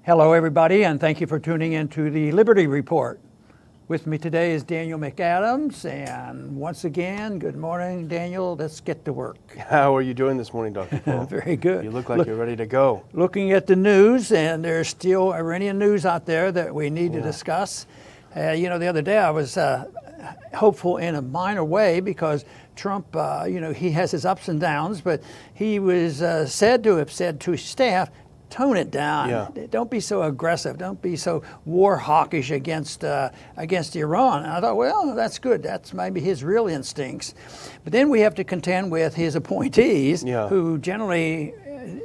Hello, everybody, and thank you for tuning in to the Liberty Report. With me today is Daniel McAdams, and once again, good morning, Daniel. Let's get to work. How are you doing this morning, Dr. Paul? Very good. You look like you're ready to go. Looking at the news, and there's still Iranian news out there that we need to discuss. The other day I was hopeful in a minor way because Trump, he has his ups and downs, but he was said to have said to his staff, tone it down. Yeah. Don't be so aggressive. Don't be so war hawkish against Iran. And I thought, well, that's good. That's maybe his real instincts. But then we have to contend with his appointees, who generally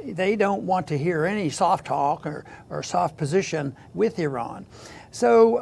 they don't want to hear any soft talk or soft position with Iran. So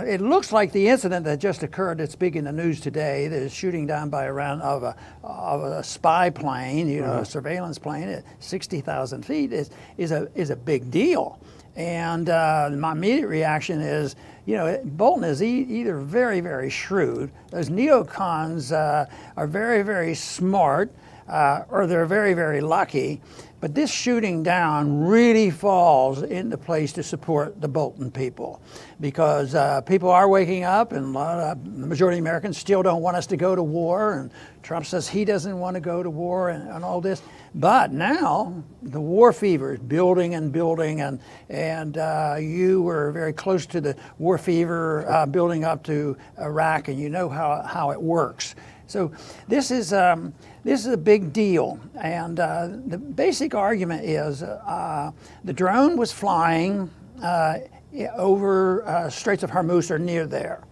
it looks like the incident that just occurred that's big in the news today, the shooting down by Iran of a spy plane, a surveillance plane at 60,000 feet is a big deal. And my immediate reaction is, Bolton is either very, very shrewd, those neocons are very, very smart, or they're very, very lucky. But this shooting down really falls into place to support the Bolton people, because people are waking up, and the majority of Americans still don't want us to go to war, and Trump says he doesn't want to go to war and all this. But now the war fever is building and building, and you were very close to the war fever building up to Iraq, and you know how it works. So this is a big deal, and the basic argument is the drone was flying over Straits of Hormuz or near there,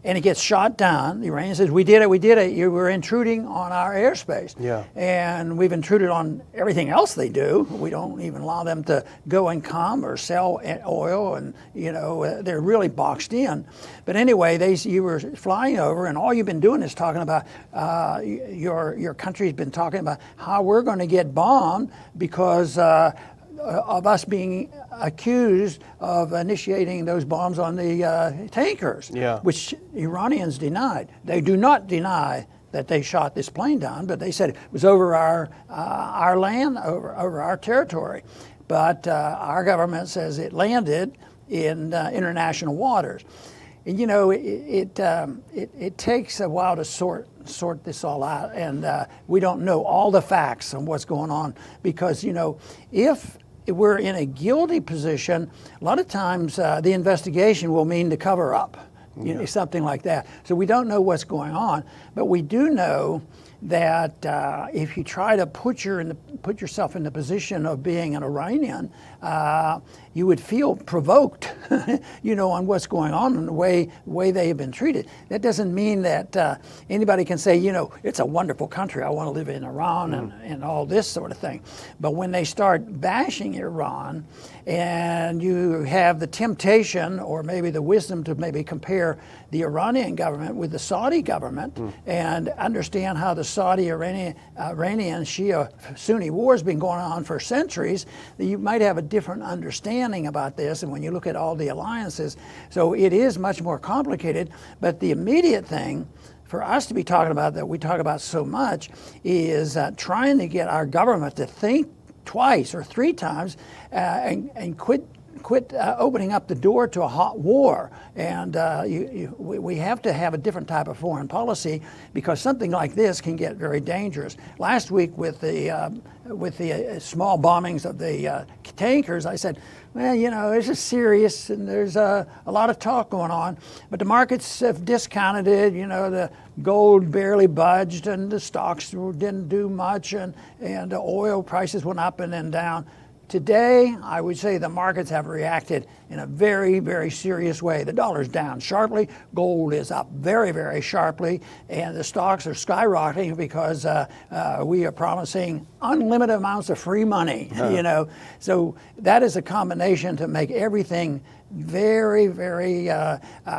and it gets shot down. The Iranian says, we did it, you were intruding on our airspace. Yeah. And we've intruded on everything else they do. We don't even allow them to go and come or sell oil, and they're really boxed in. But anyway, you were flying over, and all you've been doing is talking about, your country's been talking about how we're going to get bombed because of us being accused of initiating those bombs on the tankers, which Iranians denied. They do not deny that they shot this plane down, but they said it was over our land, over our territory. But our government says it landed in international waters. And it takes a while to sort this all out, and we don't know all the facts on what's going on, because if we're in a guilty position, a lot of times the investigation will mean the cover up, something like that. So we don't know what's going on, but we do know that if you try to put yourself in the position of being an Iranian, you would feel provoked, on what's going on and the way they have been treated. That doesn't mean that anybody can say, it's a wonderful country, I want to live in Iran and all this sort of thing. But when they start bashing Iran, and you have the temptation or maybe the wisdom to maybe compare the Iranian government with the Saudi government and understand how the Saudi-Iranian Shia Sunni war has been going on for centuries, you might have a different understanding about this. And when you look at all the alliances, so it is much more complicated. But the immediate thing for us to be talking about, that we talk about so much, is trying to get our government to think twice or three times and quit opening up the door to a hot war. And we have to have a different type of foreign policy, because something like this can get very dangerous. Last week with the small bombings of the tankers, I said, well, this is serious, and there's a lot of talk going on, but the markets have discounted it. The gold barely budged, and the stocks didn't do much, and the oil prices went up and then down. Today, I would say the markets have reacted in a very, very serious way. The dollar's down sharply, gold is up very, very sharply, and the stocks are skyrocketing because we are promising unlimited amounts of free money, So that is a combination to make everything very, very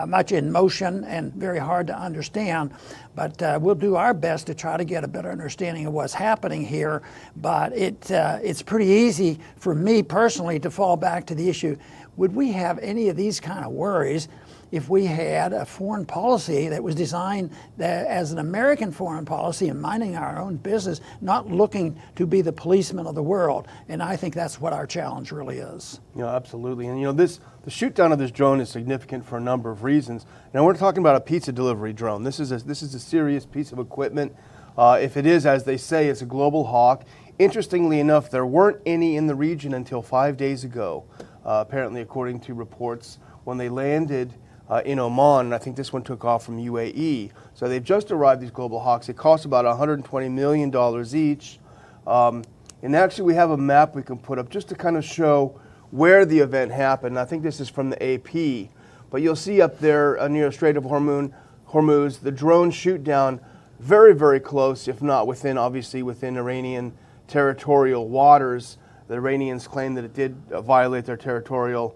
much in motion and very hard to understand. But we'll do our best to try to get a better understanding of what's happening here. But it's pretty easy for me personally to fall back to the issue, would we have any of these kind of worries if we had a foreign policy that was designed as an American foreign policy and minding our own business, not looking to be the policeman of the world. And I think that's what our challenge really is. Absolutely. And the shoot down of this drone is significant for a number of reasons. Now we're talking about a pizza delivery drone. This is a serious piece of equipment. If it is, as they say, it's a global hawk. Interestingly enough, there weren't any in the region until 5 days ago, apparently according to reports, when they landed in Oman, and I think this one took off from UAE. So they've just arrived, these global hawks. It costs about $120 million each. And actually we have a map we can put up just to kind of show where the event happened. I think this is from the AP. But you'll see up there near the Strait of Hormuz, the drone shoot down very, very close, if not obviously within Iranian territorial waters. The Iranians claim that it did violate their territorial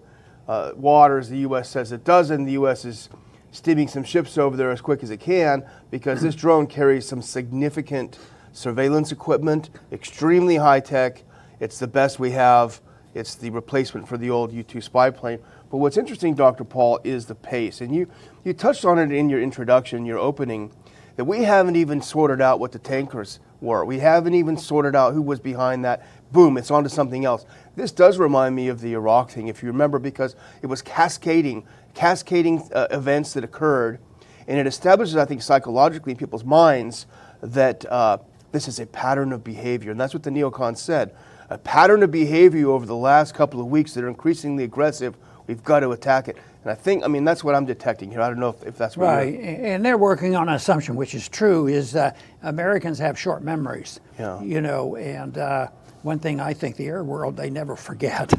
waters. The U.S. says it doesn't. The U.S. is steaming some ships over there as quick as it can because this drone carries some significant surveillance equipment, extremely high tech. It's the best we have. It's the replacement for the old U-2 spy plane. But what's interesting, Dr. Paul, is the pace. And you touched on it in your introduction, your opening, that we haven't even sorted out what the tankers were. We haven't even sorted out who was behind that. Boom, it's on to something else. This does remind me of the Iraq thing, if you remember, because it was cascading events that occurred, and it establishes, I think, psychologically in people's minds that this is a pattern of behavior. And that's what the neocons said. A pattern of behavior over the last couple of weeks that are increasingly aggressive. We've got to attack it. And that's what I'm detecting here. I don't know if that's what right. And they're working on an assumption, which is true, is that Americans have short memories. Yeah. And one thing I think the air world, they never forget.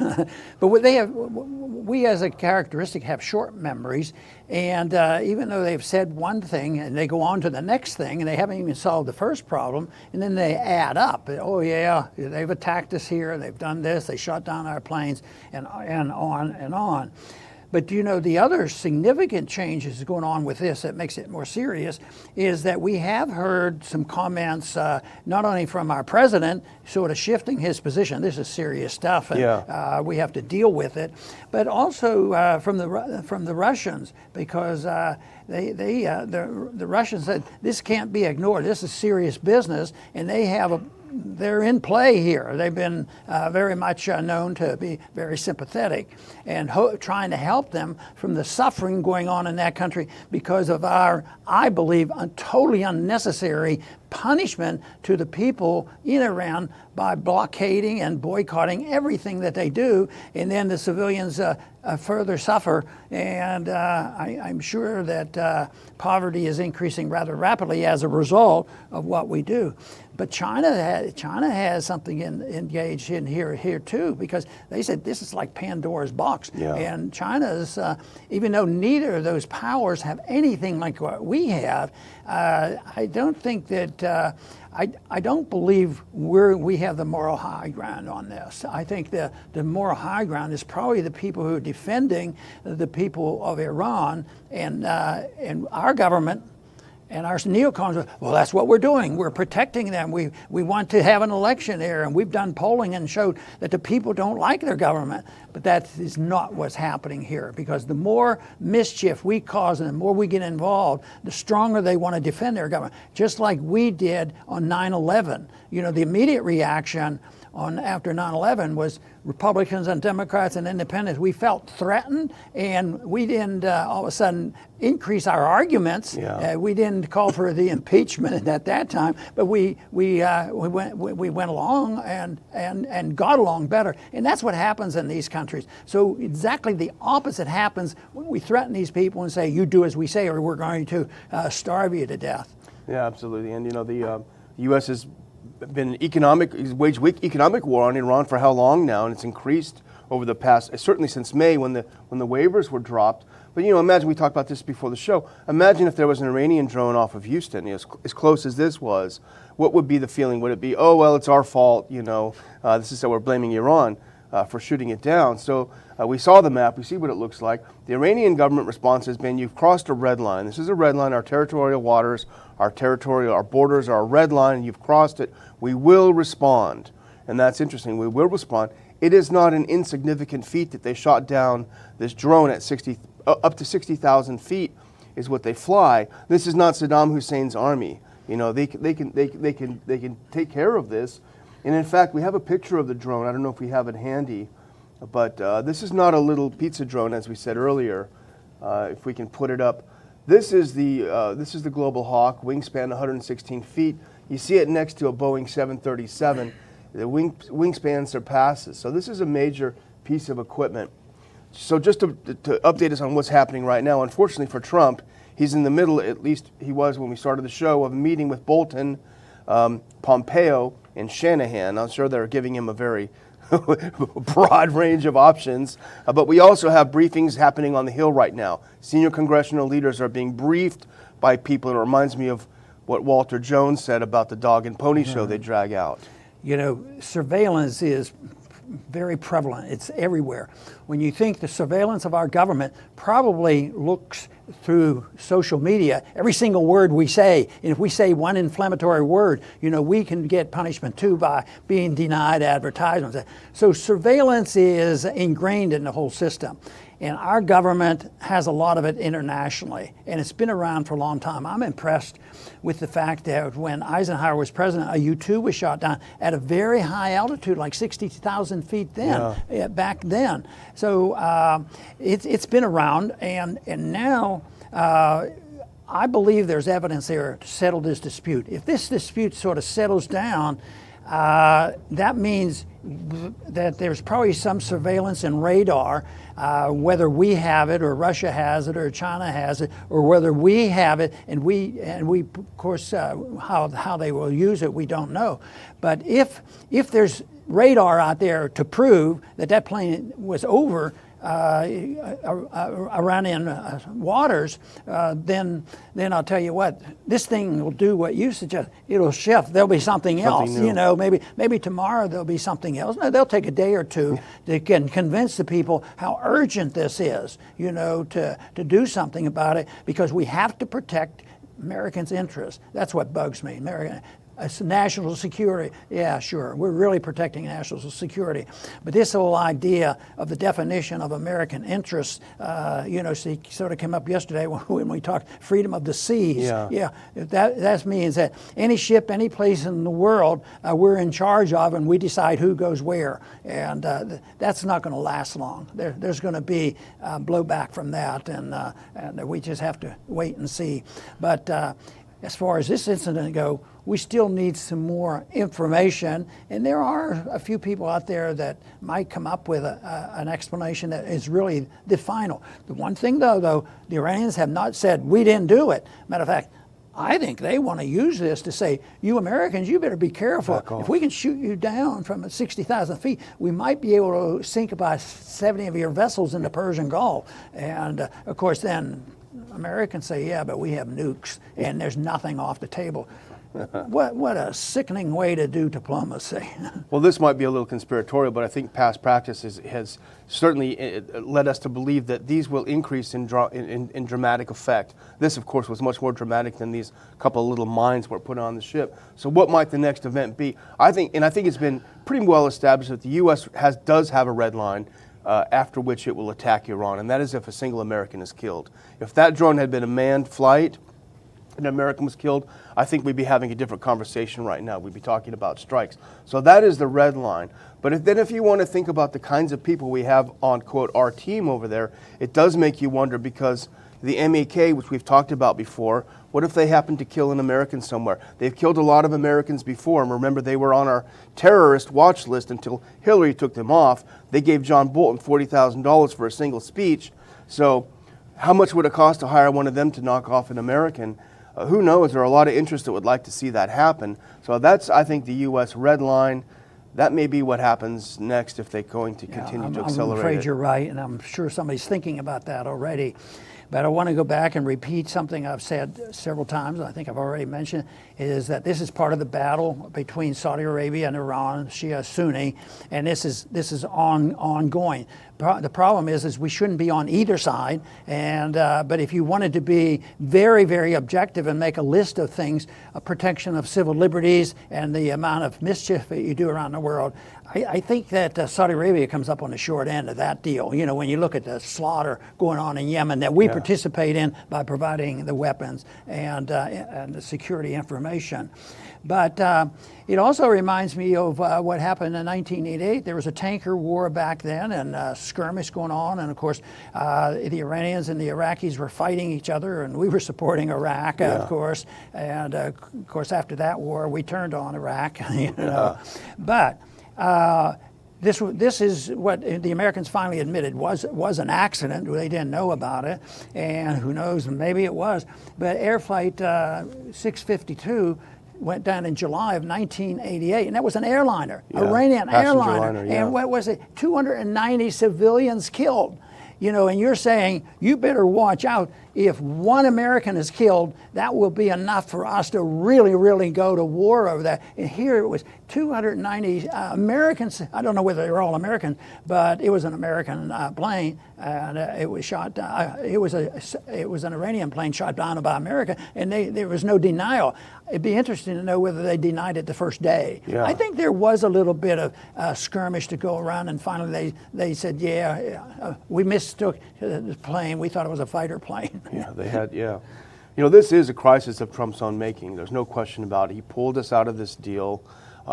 But we as a characteristic have short memories. And even though they've said one thing and they go on to the next thing and they haven't even solved the first problem, and then they add up. Oh yeah, they've attacked us here, they've done this, they shot down our planes, and on and on. But the other significant changes going on with this that makes it more serious is that we have heard some comments, not only from our president, sort of shifting his position. This is serious stuff, and we have to deal with it. But also from the Russians, because the Russians said this can't be ignored. This is serious business, and they're in play here. They've been very much known to be very sympathetic and trying to help them from the suffering going on in that country because of our, I believe, totally unnecessary punishment to the people in Iran by blockading and boycotting everything that they do, and then the civilians further suffer. And I'm sure that poverty is increasing rather rapidly as a result of what we do. But China has something engaged in here too, because they said this is like Pandora's box. Yeah. And China's, even though neither of those powers have anything like what we have, I don't think that, I don't believe we have the moral high ground on this. I think the moral high ground is probably the people who are defending the people of Iran and our government. And our neocons, well, that's what we're doing. We're protecting them. We want to have an election there, and we've done polling and showed that the people don't like their government. But that is not what's happening here, because the more mischief we cause and the more we get involved, the stronger they want to defend their government. Just like we did on 9/11. The immediate reaction after 9/11 was Republicans and Democrats and independents. We felt threatened, and we didn't all of a sudden increase our arguments. Yeah. We didn't call for the impeachment at that time, but we went along and got along better. And that's what happens in these countries. So exactly the opposite happens when we threaten these people and say, "You do as we say, or we're going to starve you to death." Yeah, absolutely. And the U.S. has been waged economic war on Iran for how long now, and it's increased over the past, certainly since May when the waivers were dropped. But imagine, we talked about this before the show, imagine if there was an Iranian drone off of Houston, as close as this was, what would be the feeling? Would it be, oh, well, it's our fault, this is how we're blaming Iran for shooting it down? So we saw the map, we see what it looks like. The Iranian government response has been, you've crossed a red line. This is a red line, our territorial waters, our borders are a red line, and you've crossed it. We will respond. And that's interesting, we will respond. It is not an insignificant feat that they shot down this drone at 60 up to 60,000 feet is what they fly. This is not Saddam Hussein's army. You know, they can take care of this. And in fact, we have a picture of the drone. I don't know if we have it handy, but this is not a little pizza drone, as we said earlier. If we can put it up, this is the Global Hawk, wingspan 116 feet. You see it next to a Boeing 737. The wingspan surpasses. So this is a major piece of equipment. So just to update us on what's happening right now, unfortunately for Trump, he's in the middle, at least he was when we started the show, of a meeting with Bolton, Pompeo, and Shanahan. I'm sure they're giving him a very broad range of options. But we also have briefings happening on the Hill right now. Senior congressional leaders are being briefed by people. It reminds me of what Walter Jones said about the dog and pony show they drag out. You know, surveillance is very prevalent. It's everywhere. When you think the surveillance of our government probably looks through social media, every single word we say, and if we say one inflammatory word, you know, we can get punishment too by being denied advertisements. So surveillance is ingrained in the whole system. And our government has a lot of it internationally, and it's been around for a long time. I'm impressed with the fact that when Eisenhower was president, a U-2 was shot down at a very high altitude, like 60,000 feet back then. So it's been around, and now I believe there's evidence there to settle this dispute. If this dispute sort of settles down, that means that there's probably some surveillance and radar, whether we have it or Russia has it or China has it, or whether we have it and we of course how they will use it, we don't know. But if there's radar out there to prove that that plane was over Iranian waters, then I'll tell you what, this thing will do what you suggest. It'll shift. There'll be something else. New. You know, maybe tomorrow there'll be something else. No, they'll take a day or two to convince the people how urgent this is. You know, to do something about it, because we have to protect Americans' interests. That's what bugs me. National security, yeah, sure. We're really protecting national security. But this whole idea of the definition of American interests, you know, sort of came up yesterday when we talked freedom of the seas. Yeah. That means that any ship, any place in the world, we're in charge of, and we decide who goes where. And that's not going to last long. There's going to be blowback from that, and we just have to wait and see. But as far as this incident goes, we still need some more information, and there are a few people out there that might come up with an explanation that is really the final. The one thing, though, the Iranians have not said, we didn't do it. Matter of fact, I think they want to use this to say, you Americans, you better be careful. If we can shoot you down from 60,000 feet, we might be able to sink about 70 of your vessels in the Persian Gulf. And of course, then Americans say, yeah, but we have nukes, and there's nothing off the table. What a sickening way to do diplomacy. Well, this might be a little conspiratorial, but I think past practice has certainly led us to believe that these will increase in dramatic effect. This, of course, was much more dramatic than these couple of little mines were put on the ship. So what might the next event be? I think it's been pretty well established that the U.S. does have a red line after which it will attack Iran, and that is if a single American is killed. If that drone had been a manned flight, an American was killed, I think we'd be having a different conversation right now. We'd be talking about strikes. So that is the red line. But if you want to think about the kinds of people we have on, quote, our team over there, it does make you wonder, because the MEK, which we've talked about before, what if they happen to kill an American somewhere? They've killed a lot of Americans before, and remember, they were on our terrorist watch list until Hillary took them off. They gave John Bolton $40,000 for a single speech. So how much would it cost to hire one of them to knock off an American? Who knows? There are a lot of interests that would like to see that happen. So that's, I think, the U.S. red line. That may be what happens next if they're going to continue to accelerate it. I'm afraid you're right, and I'm sure somebody's thinking about that already. But I want to go back and repeat something I've said several times, I think I've already mentioned, is that this is part of the battle between Saudi Arabia and Iran, Shia Sunni, and this is ongoing. the problem is we shouldn't be on either side. And but if you wanted to be very, very objective and make a list of things, protection of civil liberties and the amount of mischief that you do around the world, I think that Saudi Arabia comes up on the short end of that deal. You know, when you look at the slaughter going on in Yemen that we participate in by providing the weapons and the security information. But it also reminds me of what happened in 1988. There was a tanker war back then and skirmish going on. And of course, the Iranians and the Iraqis were fighting each other, and we were supporting Iraq, of course. And of course, after that war, we turned on Iraq. You know, but. This is what the Americans finally admitted was an accident. They didn't know about it, and who knows, maybe it was. But Air Flight 652 went down in July of 1988, and that was an airliner, Iranian airliner. And what was it? 290 civilians killed. You know, and you're saying you better watch out. If one American is killed, that will be enough for us to really, really go to war over that. And here it was 290 Americans. I don't know whether they were all American, but it was an American plane, and it was shot. It was an Iranian plane shot down by America, and there was no denial. It'd be interesting to know whether they denied it the first day. Yeah. I think there was a little bit of skirmish to go around, and finally they said, we mistook the plane. We thought it was a fighter plane. Yeah, they had, You know, this is a crisis of Trump's own making. There's no question about it. He pulled us out of this deal.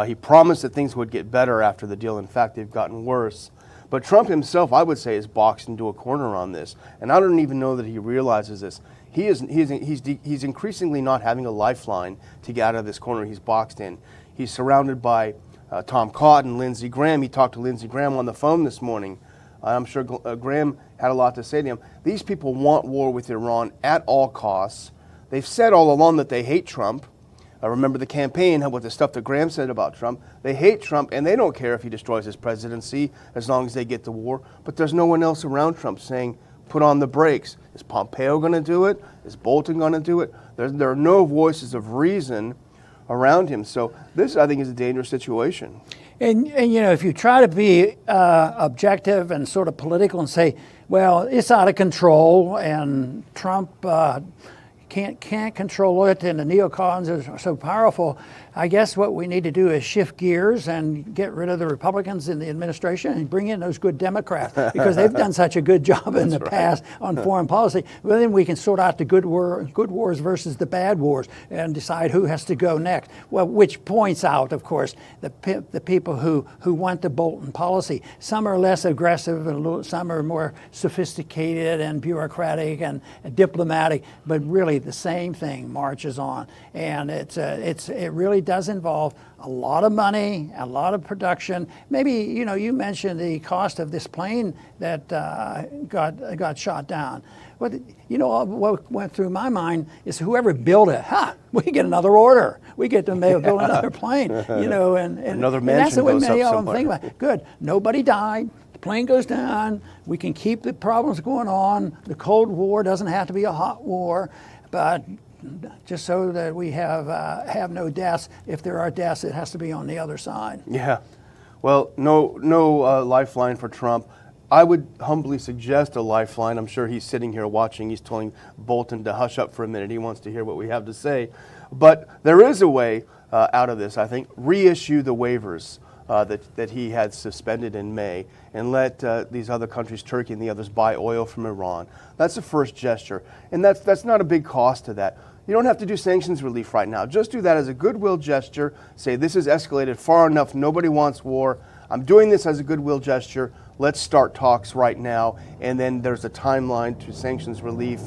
He promised that things would get better after the deal. In fact, they've gotten worse. But Trump himself, I would say, is boxed into a corner on this. And I don't even know that he realizes this. He's increasingly not having a lifeline to get out of this corner he's boxed in. He's surrounded by Tom Cotton, Lindsey Graham. He talked to Lindsey Graham on the phone this morning. I'm sure Graham had a lot to say to him. These people want war with Iran at all costs. They've said all along that they hate Trump. I remember the campaign, what the stuff that Graham said about Trump. They hate Trump, and they don't care if he destroys his presidency as long as they get the war. But there's no one else around Trump saying, put on the brakes. Is Pompeo going to do it? Is Bolton going to do it? There are no voices of reason around him. So this, I think, is a dangerous situation. And you know, if you try to be objective and sort of political and say, well, it's out of control and Trump can't control it and the neocons are so powerful, I guess what we need to do is shift gears and get rid of the Republicans in the administration and bring in those good Democrats because they've done such a good job in the past on foreign policy. Well, then we can sort out the good wars versus the bad wars and decide who has to go next. Well, which points out, of course, the people who want the Bolton policy. Some are less aggressive and some are more sophisticated and bureaucratic and diplomatic, but really the same thing marches on. And it really does involve a lot of money, a lot of production. Maybe, you know, you mentioned the cost of this plane that got shot down. What, you know, what went through my mind is whoever built it, we get another order. We get to build another plane, you know, and another and that's the way many of them somewhere. think about it. Good, nobody died. The plane goes down. We can keep the problems going on. The Cold War doesn't have to be a hot war, but just so that we have no deaths. If there are deaths, it has to be on the other side. Yeah. Well, no lifeline for Trump. I would humbly suggest a lifeline. I'm sure he's sitting here watching. He's telling Bolton to hush up for a minute. He wants to hear what we have to say. But there is a way out of this, I think. Reissue the waivers that he had suspended in May and let these other countries, Turkey and the others, buy oil from Iran. That's the first gesture. And that's not a big cost to that. You don't have to do sanctions relief right now. Just do that as a goodwill gesture. Say, this has escalated far enough. Nobody wants war. I'm doing this as a goodwill gesture. Let's start talks right now. And then there's a timeline to sanctions relief.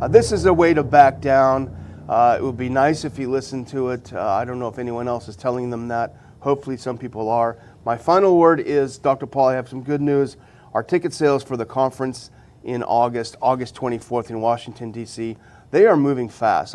This is a way to back down. It would be nice if he listened to it. I don't know if anyone else is telling them that. Hopefully some people are. My final word is, Dr. Paul, I have some good news. Our ticket sales for the conference in August 24th in Washington, D.C., they are moving fast.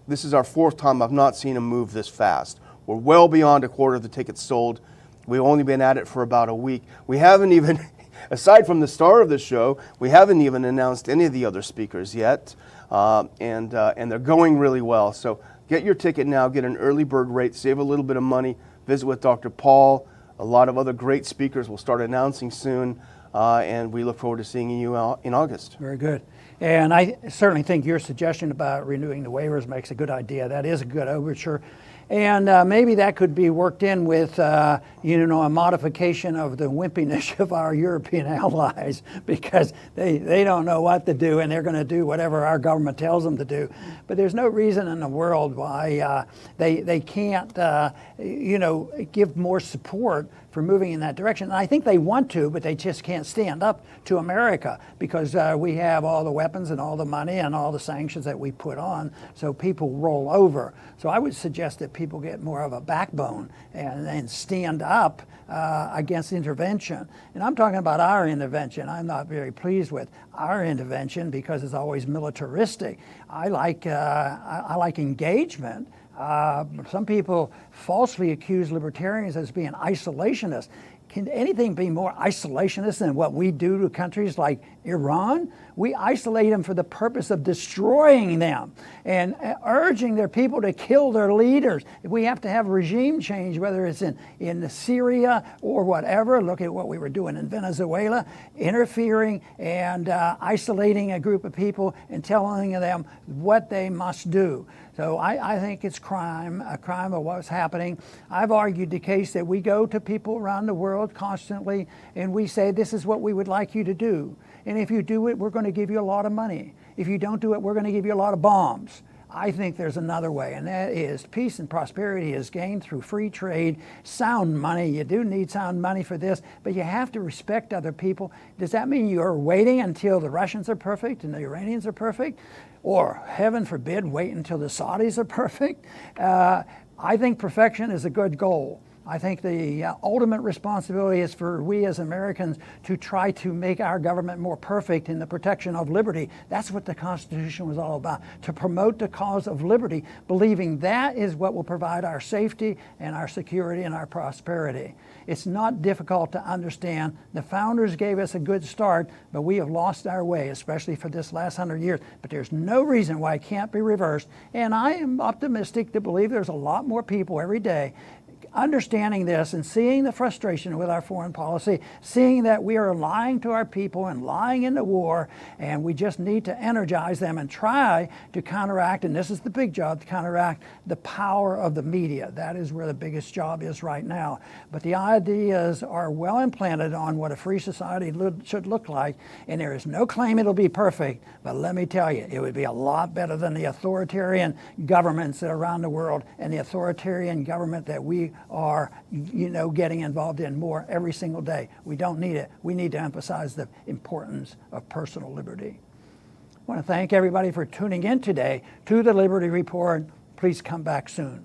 This is our fourth time I've not seen them move this fast. We're well beyond a quarter of the tickets sold. We've only been at it for about a week. We haven't even, aside from the star of the show, we haven't even announced any of the other speakers yet. And they're going really well. So get your ticket now, get an early bird rate, save a little bit of money, visit with Dr. Paul. A lot of other great speakers will start announcing soon. and we look forward to seeing you in August. Very good. And I certainly think your suggestion about renewing the waivers makes a good idea. That is a good overture. And maybe that could be worked in with, a modification of the wimpiness of our European allies, because they don't know what to do, and they're going to do whatever our government tells them to do. But there's no reason in the world why they can't, give more support for moving in that direction. And I think they want to, but they just can't stand up to America, because we have all the weapons and all the money and all the sanctions that we put on, so people roll over. So I would suggest that people get more of a backbone and stand up against intervention. And I'm talking about our intervention. I'm not very pleased with our intervention because it's always militaristic. I like engagement. Some people falsely accuse libertarians as being isolationists. Can anything be more isolationist than what we do to countries like Iran? We isolate them for the purpose of destroying them and urging their people to kill their leaders. If we have to have regime change, whether it's in Syria or whatever, look at what we were doing in Venezuela, interfering and isolating a group of people and telling them what they must do. So I think it's a crime of what's happening. I've argued the case that we go to people around the world constantly and we say, this is what we would like you to do. And if you do it, we're going to give you a lot of money. If you don't do it, we're going to give you a lot of bombs. I think there's another way, and that is peace and prosperity is gained through free trade, sound money. You do need sound money for this, but you have to respect other people. Does that mean you're waiting until the Russians are perfect and the Iranians are perfect? Or, heaven forbid, wait until the Saudis are perfect? I think perfection is a good goal. I think the ultimate responsibility is for we as Americans to try to make our government more perfect in the protection of liberty. That's what the Constitution was all about, to promote the cause of liberty, believing that is what will provide our safety and our security and our prosperity. It's not difficult to understand. The founders gave us a good start, but we have lost our way, especially for this last 100 years. But there's no reason why it can't be reversed. And I am optimistic to believe there's a lot more people every day understanding this and seeing the frustration with our foreign policy, seeing that we are lying to our people and lying in the war, and we just need to energize them and try to counteract, and this is the big job, to counteract the power of the media. That is where the biggest job is right now. But the ideas are well implanted on what a free society should look like, and there is no claim it'll be perfect, but let me tell you, it would be a lot better than the authoritarian governments that are around the world and the authoritarian government that we are, getting involved in more every single day. We don't need it. We need to emphasize the importance of personal liberty. I want to thank everybody for tuning in today to the Liberty Report. Please come back soon.